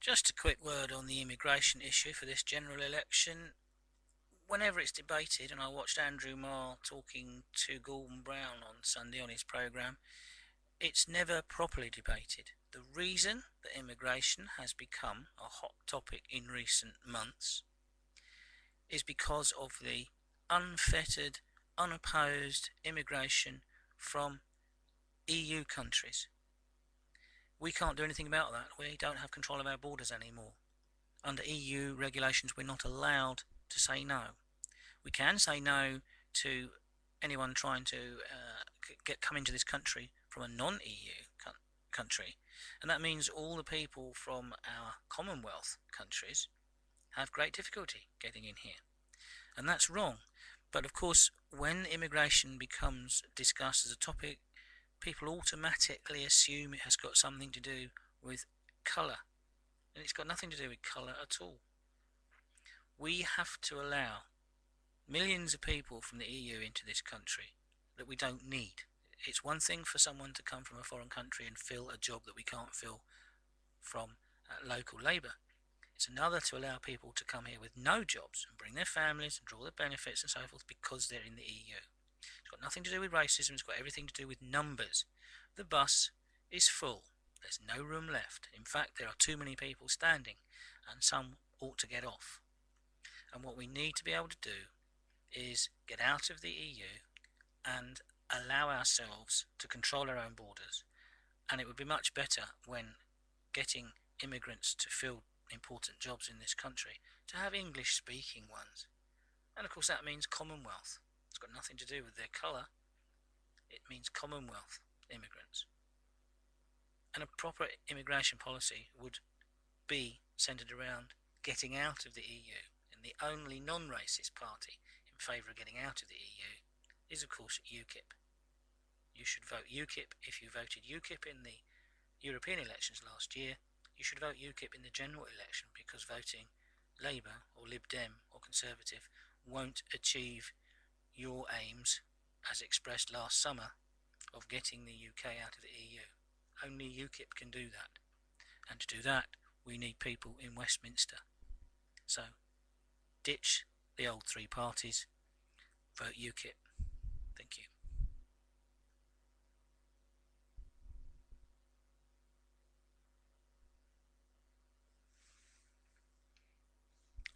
Just a quick word on the immigration issue for this general election. Whenever it's debated, and I watched Andrew Marr talking to Gordon Brown on Sunday on his programme, it's never properly debated. The reason that immigration has become a hot topic in recent months is because of the unfettered, unopposed immigration from EU countries. We can't do anything about that. We don't have control of our borders anymore. Under EU regulations, we're not allowed to say no. We can say no to anyone trying to come into this country from a non-EU country, and that means all the people from our Commonwealth countries have great difficulty getting in here, and that's wrong. But of course, when immigration becomes discussed as a topic, people automatically assume it has got something to do with colour, and it's got nothing to do with colour at all. We have to allow millions of people from the EU into this country that we don't need. It's one thing for someone to come from a foreign country and fill a job that we can't fill from local labour. It's another to allow people to come here with no jobs and bring their families and draw their benefits and so forth because they're in the EU. It's got nothing to do with racism, it's got everything to do with numbers. The bus is full. There's no room left. In fact, there are too many people standing, and some ought to get off. And what we need to be able to do is get out of the EU and allow ourselves to control our own borders. And it would be much better when getting immigrants to fill important jobs in this country to have English speaking ones. And of course that means Commonwealth. It's got nothing to do with their colour. It means Commonwealth immigrants. And a proper immigration policy would be centred around getting out of the EU. And the only non-racist party in favour of getting out of the EU is of course UKIP. You should vote UKIP if you voted UKIP in the European elections last year. You should vote UKIP in the general election, because voting Labour or Lib Dem or Conservative won't achieve your aims as expressed last summer of getting the UK out of the EU. Only UKIP can do that, and to do that we need people in Westminster. So ditch the old three parties, vote UKIP. Thank you.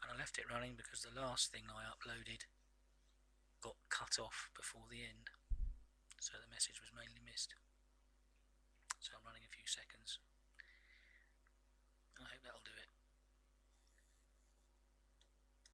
And I left it running because the last thing I uploaded got cut off before the end, so the message was mainly missed. So I'm running a few seconds.